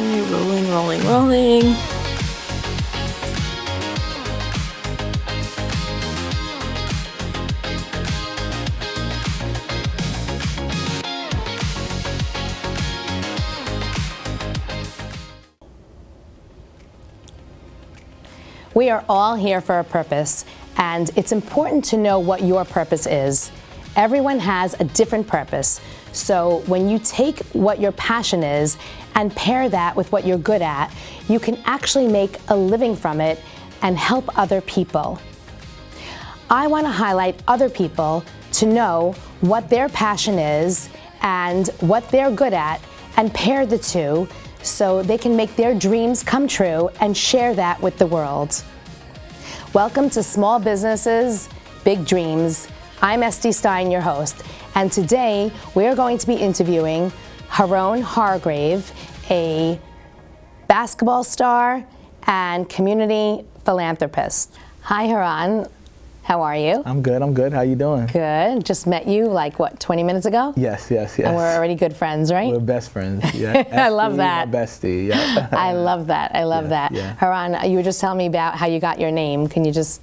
Rolling, rolling, rolling. We are all here for a purpose, and it's important to know what your purpose is. Everyone has a different purpose, so when you take what your passion is and pair that with what you're good at, you can actually make a living from it and help other people. I want to highlight other people to know what their passion is and what they're good at, and pair the two so they can make their dreams come true and share that with the world. Welcome to Small Businesses, Big Dreams. I'm Esty Stein, your host, and today we're going to be interviewing Haron Hargrave, a basketball star and community philanthropist. Hi, Haron. How are you? I'm good. How you doing? Good. Just met you like, what, 20 minutes ago? Yes. And we're already good friends, right? We're best friends, yeah. I love that. My bestie, yeah. I love that. Yeah. Haron, you were just telling me about how you got your name. Can you just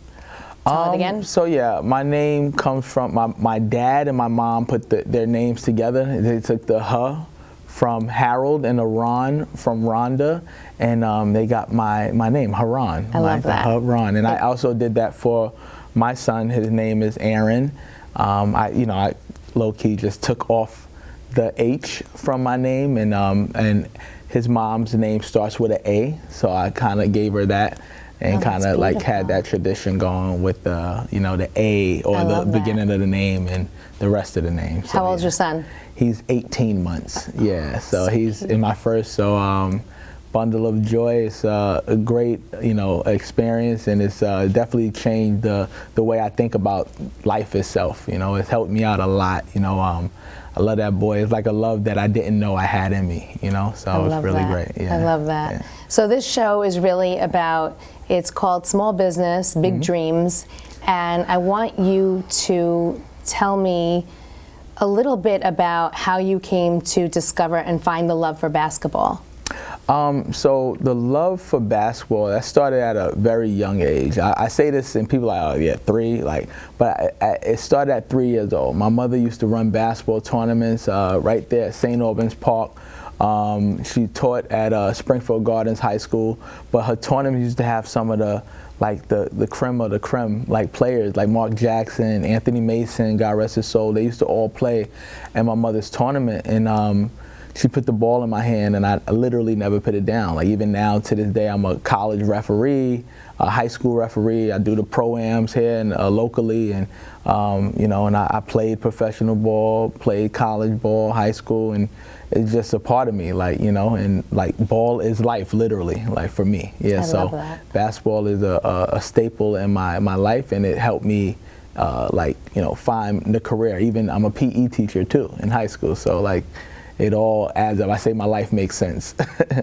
tell it again? So yeah, my name comes from my dad and my mom put their names together. They took the H from Harold and the Ron from Rhonda, and they got my name, Haron. I love that. Haron. And I also did that for my son. His name is Aaron. I low-key just took off the H from my name, and his mom's name starts with an A, so I kind of gave her that, and kind of like had that tradition going with the A or the beginning of the name and the rest of the name. So, how old's your son? He's 18 months. Yeah, so he's in my first. So bundle of joy. It's a great, experience, and it's definitely changed the way I think about life itself. It's helped me out a lot. I love that boy. It's like a love that I didn't know I had in me. So it's really great. Yeah. I love that. Yeah. So this show is really about. It's called Small Business, Big Dreams, and I want you to tell me a little bit about how you came to discover and find the love for basketball. So the love for basketball, that started at a very young age. I say this and people are like, oh yeah, 3, but it started at 3 years old. My mother used to run basketball tournaments right there at St. Albans Park. She taught at Springfield Gardens High School, but her tournaments used to have some of the creme of the creme, like players like Mark Jackson, Anthony Mason, God rest his soul. They used to all play at my mother's tournament, and she put the ball in my hand, and I literally never put it down. Like even now, to this day, I'm a college referee, a high school referee. I do the pro-ams here and locally, and and I played professional ball, played college ball, high school, and it's just a part of me, and ball is life, literally, for me. Yeah, I love that. Basketball is a staple in my life, and it helped me, find the career. Even I'm a PE teacher too in high school, so it all adds up. I say my life makes sense.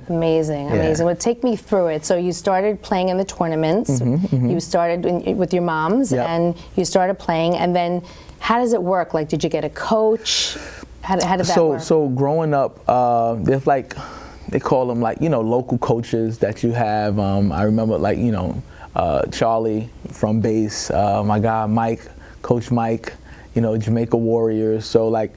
Amazing. Well, take me through it. So you started playing in the tournaments. You started with your moms, and you started playing. And then, how does it work? Did you get a coach? How did that work? So growing up, there's they call them local coaches that you have. I remember Charlie from base, my guy Mike, Coach Mike. Jamaica Warriors. So I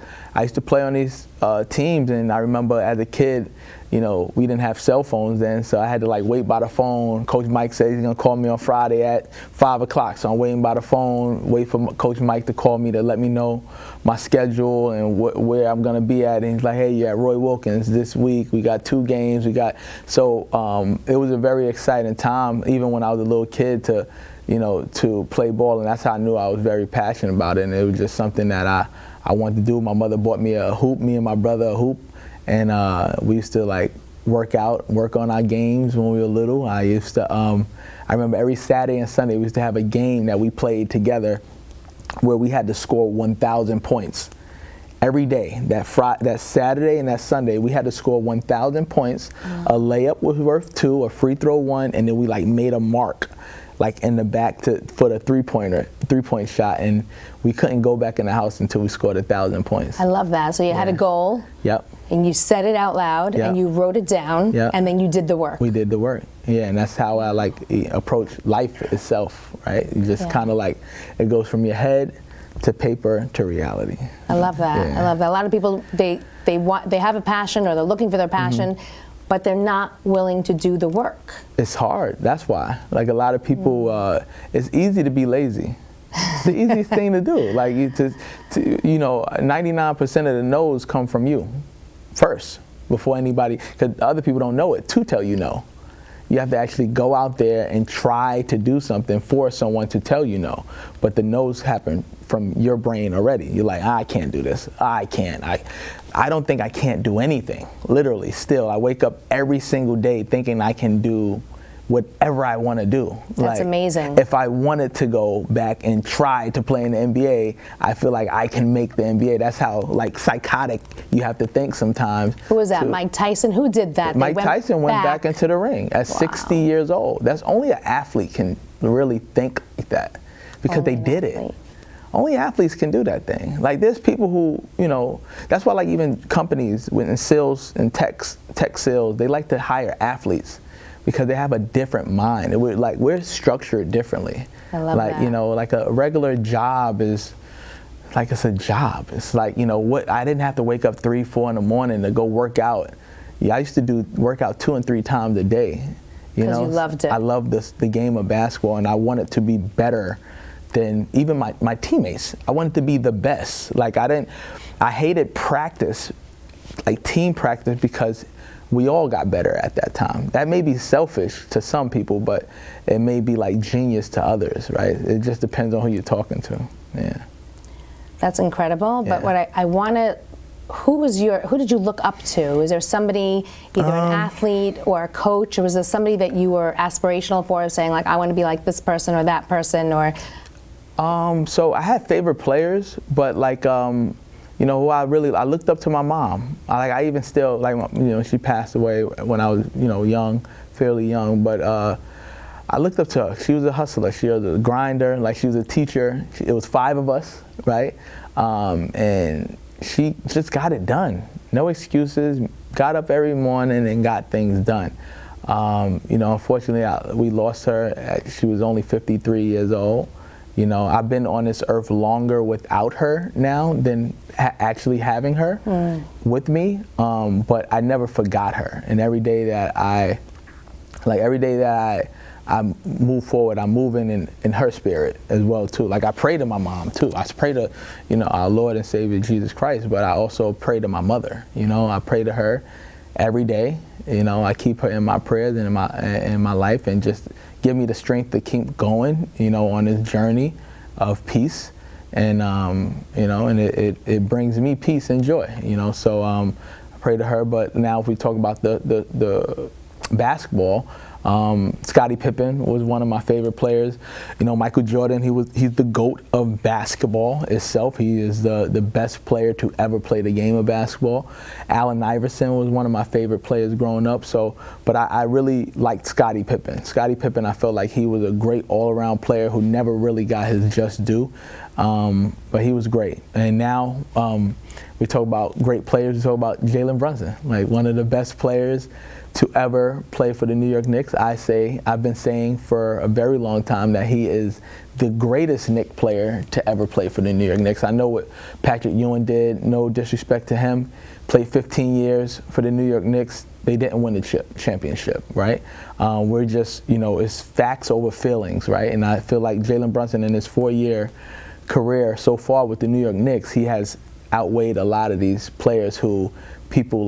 used to play on these teams, and I remember as a kid, we didn't have cell phones then, so I had to wait by the phone. Coach Mike said he's gonna call me on Friday at 5 o'clock, so I'm waiting by the phone, wait for Coach Mike to call me to let me know my schedule and where I'm gonna be at. And he's like, hey, you're at Roy Wilkins this week. We got 2 games. So it was a very exciting time, even when I was a little kid, to play ball, and that's how I knew I was very passionate about it, and it was just something that I wanted to do. My mother bought me a hoop, me and my brother a hoop, and we used to work on our games when we were little. I remember every Saturday and Sunday we used to have a game that we played together where we had to score 1,000 points. Every day, that Saturday and that Sunday, we had to score 1,000 points. A layup was worth 2, a free throw 1, and then we made a mark like in the back for the three-point shot, and we couldn't go back in the house until we scored 1,000 points. I love that. So you had a goal. Yep. And you said it out loud, and you wrote it down, and then you did the work. We did the work. Yeah, and that's how I like approach life itself, right? You just kind of like, it goes from your head to paper to reality. I love that. Yeah. I love that. A lot of people, they have a passion, or they're looking for their passion, but they're not willing to do the work. It's hard. That's why. Like a lot of people, it's easy to be lazy. It's the easiest thing to do. Like you 99% of the no's come from you first before anybody, because other people don't know it to tell you no. You have to actually go out there and try to do something for someone to tell you no. But the no's happen from your brain already. You're like, I can't do this. I can't. I don't think I can't do anything. Literally, still, I wake up every single day thinking I can do whatever I want to do. That's amazing. If I wanted to go back and try to play in the NBA, I feel like I can make the NBA. That's how like psychotic you have to think sometimes. Who was that? Mike Tyson? Who did that? Mike Tyson went back into the ring at 60 years old. That's only an athlete can really think like that, because they did it. Only athletes can do that thing. Like there's people who, that's why like even companies in sales and tech sales, they like to hire athletes, because they have a different mind. We're structured differently. I love that. Like a regular job is like, it's a job. It's like, I didn't have to wake up 3, 4 in the morning to go work out. Yeah, I used to work out 2 and 3 times a day. Because you loved it. I loved the game of basketball, and I wanted to be better than even my teammates. I wanted to be the best. Like I hated practice, like team practice, because we all got better at that time. That may be selfish to some people, but it may be like genius to others, right? It just depends on who you're talking to. Yeah. That's incredible. But what I want to, who did you look up to? Is there somebody, either an athlete or a coach, or was there somebody that you were aspirational for, saying like, I want to be like this person or that person, or? So I had favorite players, but like, who I looked up to my mom. I even still, she passed away when I was, young, fairly young, but I looked up to her. She was a hustler. She was a grinder. Like, she was a teacher. It was 5 of us, right? And she just got it done. No excuses. Got up every morning and got things done. Unfortunately, we lost her. She was only 53 years old. I've been on this earth longer without her now than actually having her with me, but I never forgot her. And every day that I move forward, I'm moving in her spirit as well too. Like I pray to my mom too. I pray to, our Lord and Savior Jesus Christ, but I also pray to my mother. I pray to her every day. I keep her in my prayers and in my life, and just give me the strength to keep going, on this journey of peace. And, and it brings me peace and joy, So I pray to her. But now if we talk about the basketball, Scottie Pippen was one of my favorite players. Michael Jordan, he's the GOAT of basketball itself. He is the best player to ever play the game of basketball. Allen Iverson was one of my favorite players growing up. But I really liked Scottie Pippen. Scottie Pippen, I felt like he was a great all-around player who never really got his just due. But he was great. And now we talk about great players. We talk about Jalen Brunson, like one of the best players to ever play for the New York Knicks. I've been saying for a very long time that he is the greatest Knicks player to ever play for the New York Knicks. I know what Patrick Ewing did, no disrespect to him, played 15 years for the New York Knicks. They didn't win the championship, right? We're just, it's facts over feelings, right? And I feel like Jalen Brunson, in his 4-year career so far with the New York Knicks, he has outweighed a lot of these players who people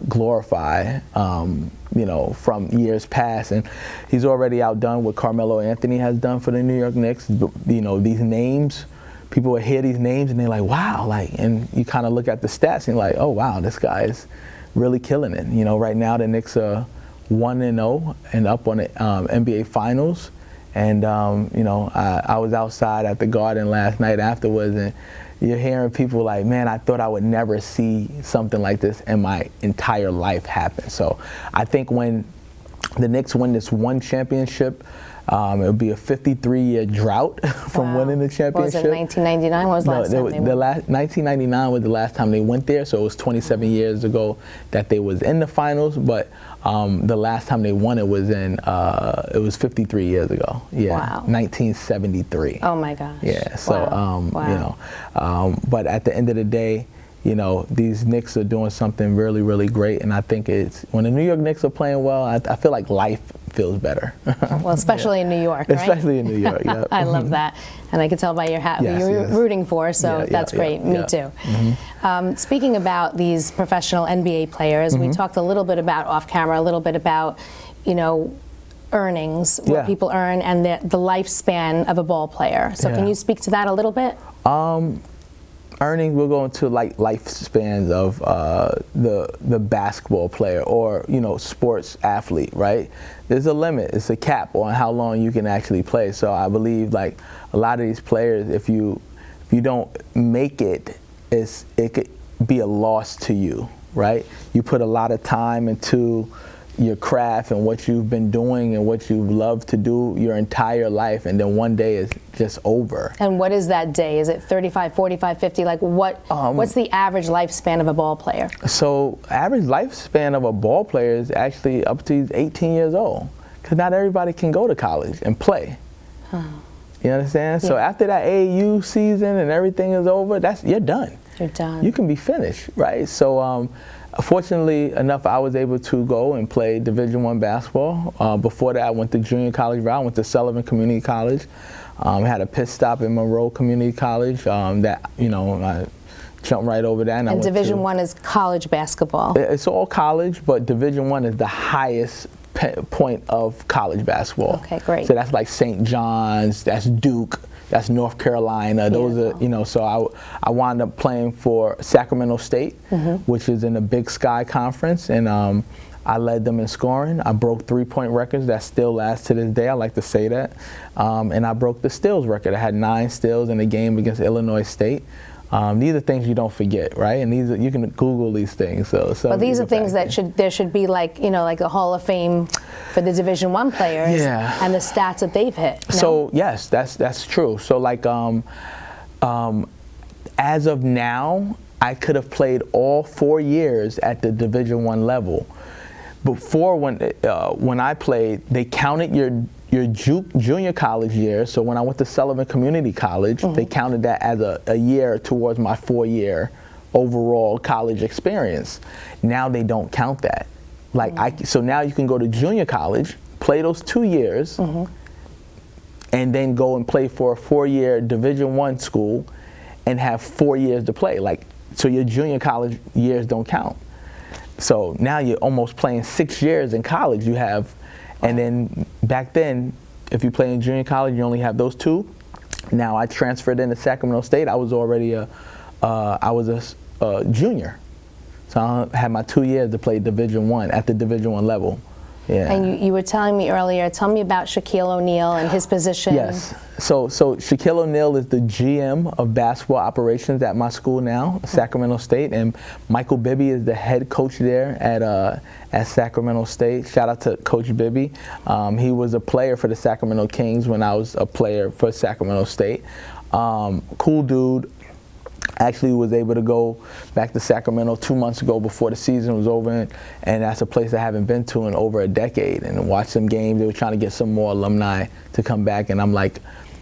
glorify, from years past. And he's already outdone what Carmelo Anthony has done for the New York Knicks. These names, people will hear these names and they're like, wow, and you kind of look at the stats and you're like, oh wow, this guy is really killing it. Right now the Knicks are 1-0 and up on the NBA Finals. And I was outside at the Garden last night afterwards, and you're hearing people like, man, I thought I would never see something like this in my entire life happen. So I think when the Knicks win this one championship, It would be a 53-year drought from winning the championship. What was it, 1999? What was the last time they won? 1999 was the last time they went there, so it was 27 years ago that they was in the finals, but the last time they won it was it was 53 years ago. Yeah, wow. 1973. Oh my gosh. Yeah, so, wow. you know, but at the end of the day, you know, these Knicks are doing something really, really great, and I think it's, when the New York Knicks are playing well, I feel like life feels better. Well, especially in New York, right? Especially in New York, yeah. I love that, and I can tell by your hat who you're rooting for, so that's great. Me too. Speaking about these professional NBA players, we talked a little bit about off camera, a little bit about, you know, earnings, what people earn, and the lifespan of a ball player. So can you speak to that a little bit? Earnings, we'll go into like lifespans of the basketball player, or, you know, sports athlete, right? There's a limit, it's a cap on how long you can actually play. So I believe like a lot of these players, if you don't make it, it could be a loss to you, right? You put a lot of time into your craft and what you've been doing and what you've loved to do your entire life, and then one day it's just over. And what is that day? Is it 35, 45, 50? Like what's the average lifespan of a ball player? So average lifespan of a ball player is actually up to 18 years old, because not everybody can go to college and play. You understand? Yeah. So after that AAU season and everything is over, you're done. You're done. You can be finished, right? So fortunately enough, I was able to go and play Division I basketball. Before that, I went to junior college route. I went to Sullivan Community College. Had a pit stop in Monroe Community College. That, you know, I jumped right over that. And Division I is college basketball. It's all college, but Division I is the highest point of college basketball. Okay, great. So that's like St. John's, that's Duke, that's North Carolina. Those are, you know, so I wound up playing for Sacramento State, which is in the Big Sky Conference, and I led them in scoring. I broke 3-point records that still last to this day. I like to say that. And I broke the steals record. I had 9 steals in a game against Illinois State. These are things you don't forget, right? And these are, you can Google these things. But these are things that there should be, like, you know, like a Hall of Fame for the Division I players, and the stats that they've hit. No? So yes, that's true. So like as of now, I could have played all 4 years at the Division I level. Before, when I played, they counted your junior college year. So when I went to Sullivan Community College, they counted that as a year towards my 4-year overall college experience. Now they don't count that. Like so now you can go to junior college, play those 2 years, and then go and play for a 4-year Division I school, and have 4 years to play. Like, so your junior college years don't count. So now you're almost playing 6 years in college. You have. And then back then, if you play in junior college, you only have those 2. Now I transferred into Sacramento State. I was already a junior, so I had my 2 years to play Division I at the Division I level. Yeah. And you were telling me earlier. Tell me about Shaquille O'Neal and his position. Yes. So Shaquille O'Neal is the GM of basketball operations at my school now, Sacramento State, and Michael Bibby is the head coach there at Sacramento State. Shout out to Coach Bibby. He was a player for the Sacramento Kings when I was a player for Sacramento State. Cool dude. Actually was able to go back to Sacramento 2 months ago before the season was over, and that's a place I haven't been to in over a decade, and watched some games. They were trying to get some more alumni to come back, and I'm like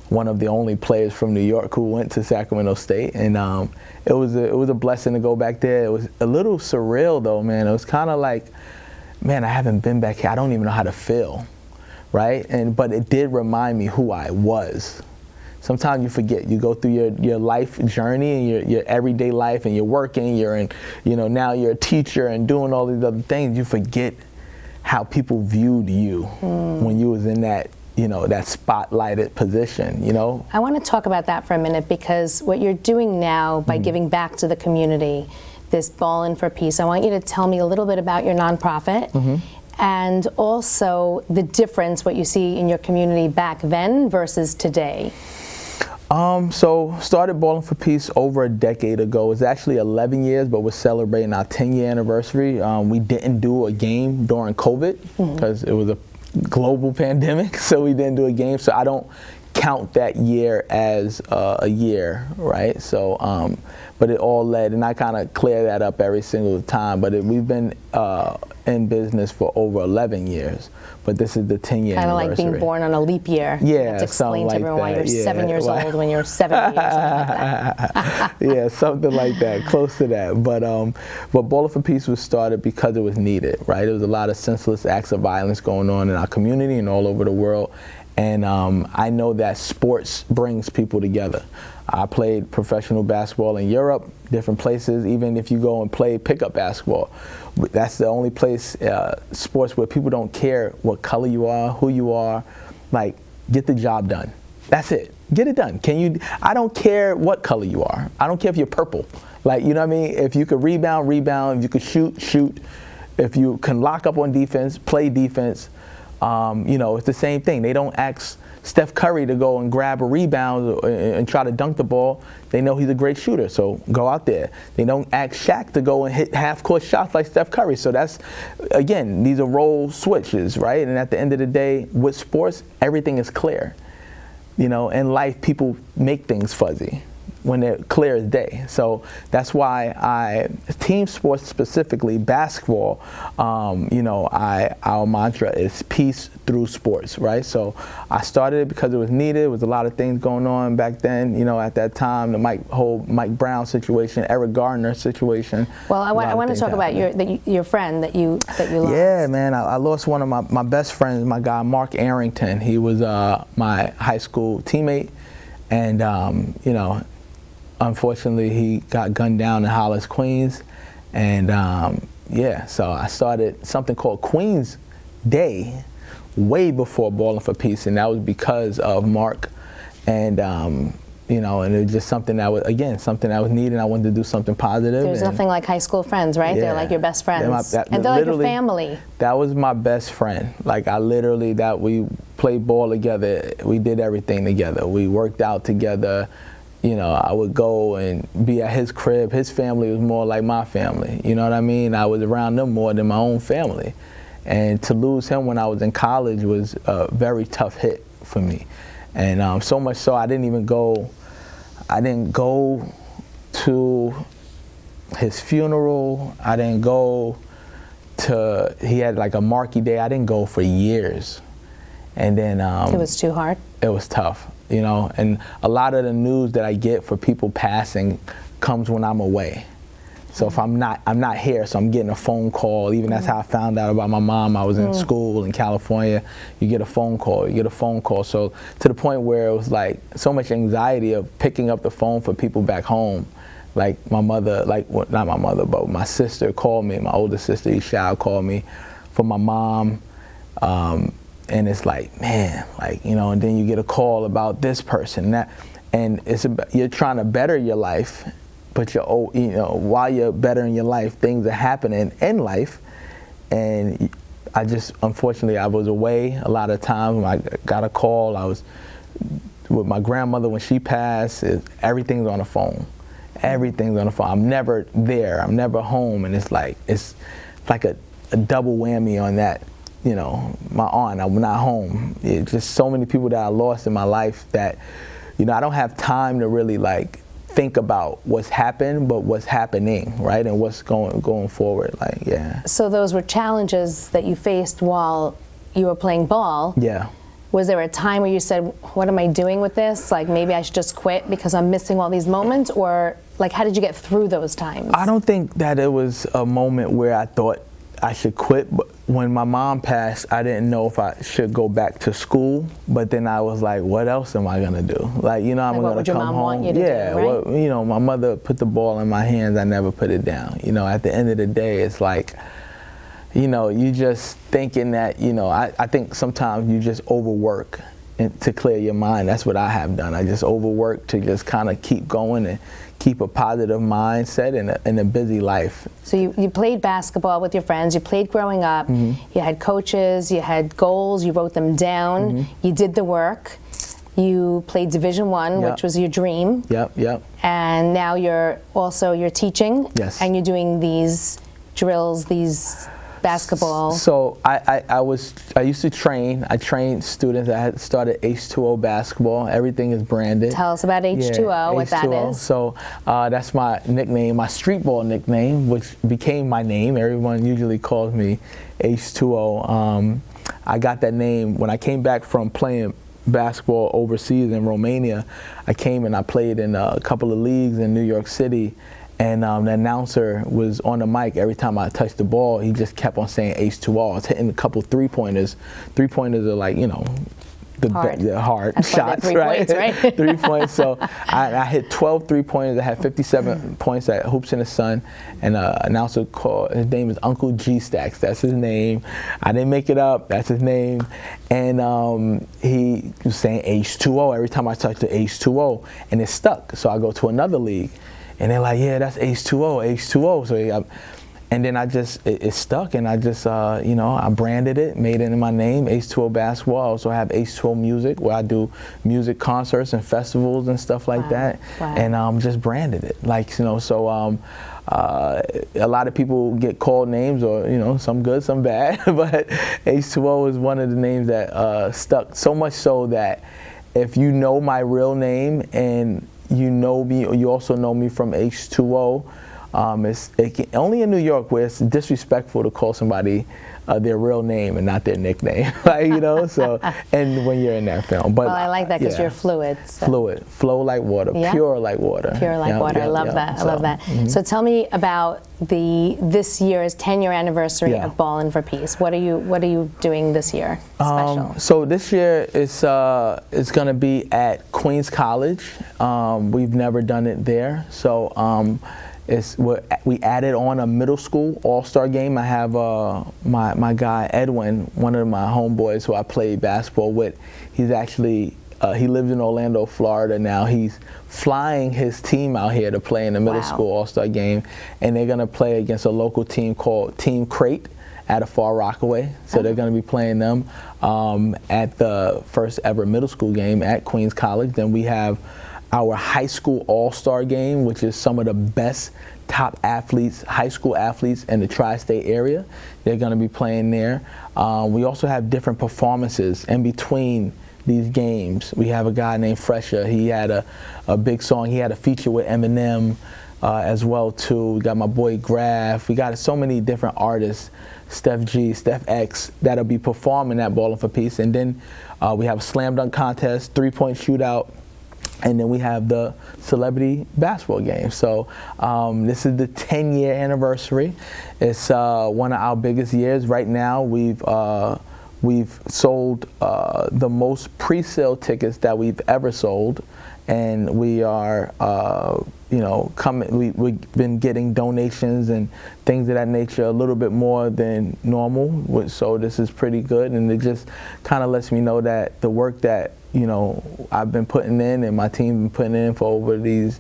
one of the only players from New York who went to Sacramento State, and it was a blessing to go back there. It was a little surreal though, man. It was kind of like, man, I haven't been back here. I don't even know how to feel, right? But it did remind me who I was. Sometimes you forget. You go through your life journey and your everyday life, and you're working, now you're a teacher and doing all these other things. You forget how people viewed you when you was in that, that spotlighted position, I want to talk about that for a minute, because what you're doing now by giving back to the community, this Ballin' for Peace, I want you to tell me a little bit about your nonprofit. And also the difference, what you see in your community back then versus today. So started Ballin' for Peace over a decade ago. It's actually 11 years, but we're celebrating our 10-year anniversary. We didn't do a game during COVID because it was global pandemic, so we didn't do a game. So I don't count that year as a year, right? So, but it all led, and I kind of clear that up every single time. But we've been in business for over 11 years, but this is the 10-year Kind of anniversary. like being born on a leap year. Yeah, you have to explain to everyone why you're 7 years old when you're 70 or something like that. Yeah, something like that, close to that. But Bowling for Peace was started because it was needed, right? There was a lot of senseless acts of violence going on in our community and all over the world. And I know that sports brings people together. I played professional basketball in Europe, different places. Even if you go and play pickup basketball, that's the only place, sports, where people don't care what color you are, who you are. Like, get the job done. That's it. Get it done. I don't care what color you are. I don't care if you're purple. Like, you know what I mean? If you could rebound, rebound. If you could shoot. If you can lock up on defense, play defense. You know, it's the same thing. They don't ask Steph Curry to go and grab a rebound and try to dunk the ball. They know he's a great shooter, so go out there. They don't ask Shaq to go and hit half-court shots like Steph Curry. So that's, again, these are role switches, right? And at the end of the day, with sports, everything is clear. You know, in life, people make things fuzzy when they're clear as day. So that's why team sports specifically, basketball, you know, our mantra is peace through sports, right? So I started it because it was needed. There was a lot of things going on back then, you know, at that time, the whole Mike Brown situation, Eric Gardner situation. Well, I want to talk about your friend that you lost. Yeah, man, I lost one of my best friends, my guy, Mark Arrington. He was my high school teammate, and, you know, unfortunately, he got gunned down in Hollis, Queens, and yeah, so I started something called Queens Day way before Bowling for Peace, and that was because of Mark, and you know, and it was just something that was, again, something that was needed. I wanted to do something positive. There's nothing like high school friends, right? Yeah. They're like your best friends, and they're like your family. That was my best friend. Like, we played ball together. We did everything together. We worked out together. You know, I would go and be at his crib. His family was more like my family. You know what I mean? I was around them more than my own family. And to lose him when I was in college was a very tough hit for me. And so much so I didn't go to his funeral. I didn't go to, he had like a marquee day. I didn't go for years. And then it was too hard? It was tough. You know, and a lot of the news that I get for people passing comes when I'm away. So if I'm not here, so I'm getting a phone call. Even that's how I found out about my mom. I was in school in California. You get a phone call. So to the point where it was like so much anxiety of picking up the phone for people back home. Like my mother, not my mother, but my sister called me. My older sister, Isha, called me for my mom. And it's like, man, like, you know, and then you get a call about this person, and it's about, you're trying to better your life, but you know, while you're bettering your life, things are happening in life, and unfortunately, I was away a lot of times. When I got a call, I was with my grandmother when she passed. Everything's on the phone. Everything's on the phone. I'm never there. I'm never home, and it's like a double whammy on that. You know, my aunt, I'm not home. It's just so many people that I lost in my life that, you know, I don't have time to really like think about what's happened, but what's happening, right? And what's going forward, like, yeah. So those were challenges that you faced while you were playing ball. Yeah. Was there a time where you said, what am I doing with this? Like, maybe I should just quit because I'm missing all these moments? Or like, how did you get through those times? I don't think that it was a moment where I thought I should quit, but when my mom passed, I didn't know if I should go back to school. But then I was like, what else am I gonna do? Like, you know, I'm gonna come home. Want you to do, right? Well, you know, my mother put the ball in my hands. I never put it down. You know, at the end of the day, it's like, you know, you just thinking that, you know, I think sometimes you just overwork to clear your mind. That's what I have done. I just overwork to just kind of keep going and keep a positive mindset in a busy life. So you played basketball with your friends, you played growing up, you had coaches, you had goals, you wrote them down, you did the work, you played Division I, which was your dream. Yep. And now you're teaching. Yes. And you're doing these drills, these basketball? So I used to train. I trained students. I had started H2O basketball. Everything is branded. Tell us about H2O, yeah, what H2O. that is. So that's my nickname, my street ball nickname, which became my name. Everyone usually calls me H2O. I got that name when I came back from playing basketball overseas in Romania. I came and I played in a couple of leagues in New York City, and the announcer was on the mic every time I touched the ball. He just kept on saying H2O. I was hitting a couple three-pointers. Three-pointers are like, the hard shots, right? Points, right? 3 points. So I hit 12 3-pointers. I had 57 points at Hoops in the Sun, and announcer called. His name is Uncle G Stacks. That's his name. I didn't make it up. That's his name. And he was saying H2O every time I touched the H2O, and it stuck. So I go to another league, and they're like, "Yeah, that's H2O, H2O." So and then it stuck, and I just, I branded it, made it in my name, H2O Basketball. I also have H2O Music, where I do music concerts and festivals and stuff like that. Wow. And just branded it. So a lot of people get called names, or, some good, some bad, but H2O is one of the names that stuck, so much so that if you know my real name and you know me, or you also know me from H2O, only in New York where it's disrespectful to call somebody their real name and not their nickname, so, and when you're in that film. But well, I like that because you're fluid. So. Fluid, flow like water, pure like water. Pure like water, I love that, I love that. Mm-hmm. So tell me about this year's 10-year anniversary of Ballin' for Peace. What are you doing this year special? So this year it's going to be at Queens College. We've never done it there, so we added on a middle school all-star game. I have my guy Edwin, one of my homeboys who I played basketball with. He's actually he lives in Orlando, Florida now. He's flying his team out here to play in the middle school all-star game, and they're gonna play against a local team called Team Crate out of Far Rockaway. So they're gonna be playing them at the first ever middle school game at Queens College. Then we have our high school all-star game, which is some of the best top athletes, high school athletes in the tri-state area. They're gonna be playing there. We also have different performances in between these games. We have a guy named Fresher. He had a big song. He had a feature with Eminem as well too. We got my boy Graf. We got so many different artists, Steph G, Steph X, that'll be performing at Ballin' for Peace. And then we have a slam dunk contest, 3-point shootout, and then we have the celebrity basketball game. So this is the 10-year anniversary. It's one of our biggest years. Right now, we've sold the most pre-sale tickets that we've ever sold, and we are, we've been getting donations and things of that nature a little bit more than normal. So this is pretty good, and it just kind of lets me know that the work that I've been putting in and my team been putting in for over these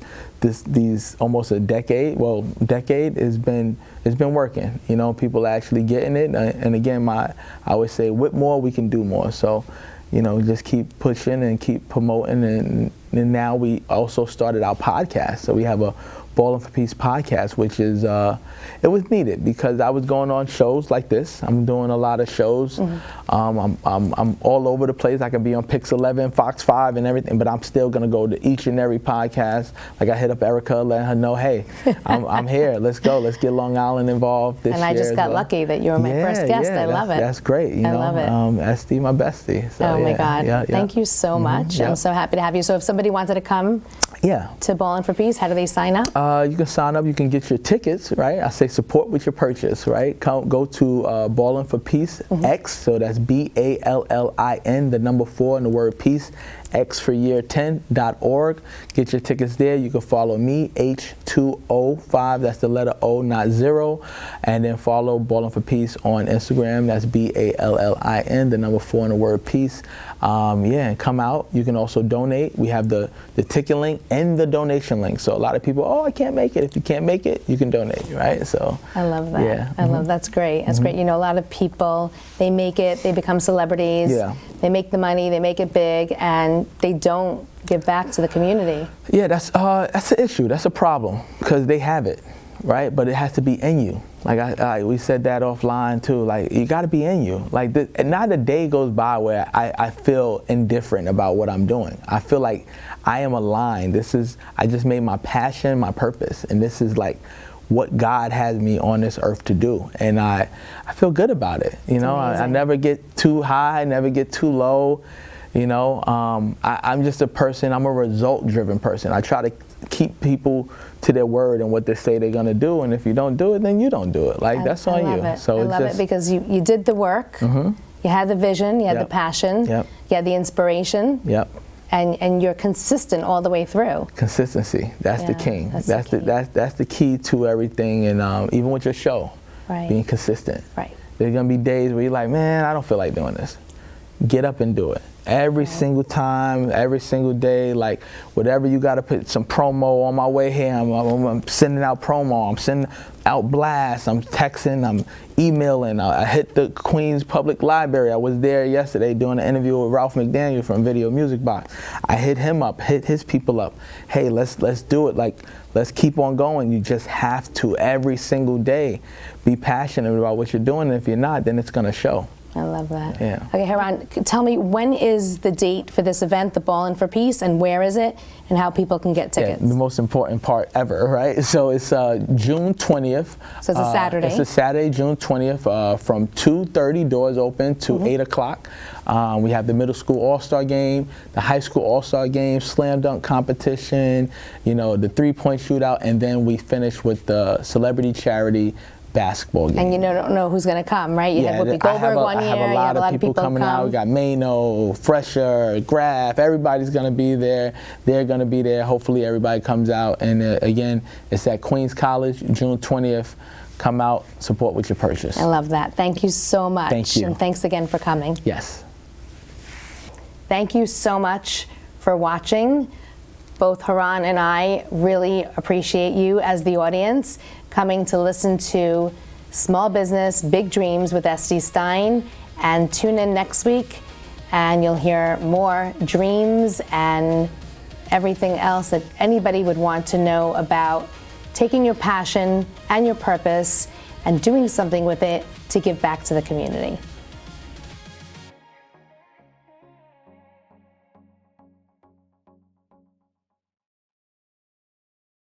almost a decade. Well, decade has been working. People are actually getting it. And again, I always say, with more, we can do more. So, just keep pushing and keep promoting. And now we also started our podcast. So we have a Ballin' for Peace podcast, which is, it was needed because I was going on shows like this. I'm doing a lot of shows. Mm-hmm. I'm all over the place. I can be on Pix 11, Fox 5 and everything, but I'm still going to go to each and every podcast. Like I hit up Erica, letting her know, hey, I'm here. Let's go. Let's get Long Island involved this year. And I just got lucky that you were my first guest. I love it. That's great. I love it. SD, my bestie. So, oh my God. Thank you so much. I'm so happy to have you. So if somebody wanted to come to Ballin' for Peace, how do they sign up? You can sign up. You can get your tickets, right? I say support with your purchase, right? Go to Ballin' for Peace X, so that's BALLIN, the number 4 and the word peace, X for year10.org. Get your tickets there. You can follow me, H2O5, that's the letter O, not 0. And then follow Ballin' for Peace on Instagram. That's BALLIN, the number 4 and the word peace. And come out. You can also donate. We have the ticket link and the donation link. So a lot of people, I can't make it. If you can't make it, you can donate, right? So I love that. Yeah. I love that's great. That's great. A lot of people, they make it, they become celebrities. Yeah. They make the money, they make it big, and they don't give back to the community. Yeah, that's an issue. That's a problem because they have it, right? But it has to be in you. Like we said that offline too. Like you got to be in you. Like and not a day goes by where I feel indifferent about what I'm doing. I feel like I am aligned. I just made my passion my purpose, and this is like what God has me on this earth to do, and I feel good about it. You know, I never get too high, never get too low. You know, I'm just a person. I'm a result-driven person. I try to keep people to their word and what they say they're gonna do, and if you don't do it, then you don't do it. Like that's on you. It. So I love it because you did the work. You had the vision. You had the passion. You had the inspiration. And you're consistent all the way through. Consistency. That's the king. That's the key to everything, and even with your show, being consistent. There's gonna be days where you're like, man, I don't feel like doing this. Get up and do it. Every single time, every single day, like whatever you got to put some promo on my way here. I'm sending out promo. I'm sending out blasts. I'm texting. I'm emailing. I hit the Queens Public Library. I was there yesterday doing an interview with Ralph McDaniel from Video Music Box. I hit him up, hit his people up. Hey, let's do it. Like, let's keep on going. You just have to every single day be passionate about what you're doing. And if you're not, then it's gonna show. I love that. Yeah. Okay, Haron, tell me, when is the date for this event, the Ballin' for Peace, and where is it, and how people can get tickets? Yeah, the most important part ever, right? So it's June 20th. So it's a Saturday. It's a Saturday, June 20th, from 2:30, doors open, to 8 o'clock. We have the middle school all-star game, the high school all-star game, slam dunk competition, you know, the three-point shootout, and then we finish with the celebrity charity basketball game. And you don't know who's going to come, right? You had Whoopi Goldberg one year. I have a lot of people coming out. We got Mano, Fresher, Graf. Everybody's going to be there. They're going to be there. Hopefully everybody comes out. And again, it's at Queens College, June 20th. Come out, support with your purchase. I love that. Thank you so much. Thank you. And thanks again for coming. Yes. Thank you so much for watching. Both Haron and I really appreciate you as the audience coming to listen to Small Business, Big Dreams with SD Stein. And tune in next week and you'll hear more dreams and everything else that anybody would want to know about taking your passion and your purpose and doing something with it to give back to the community.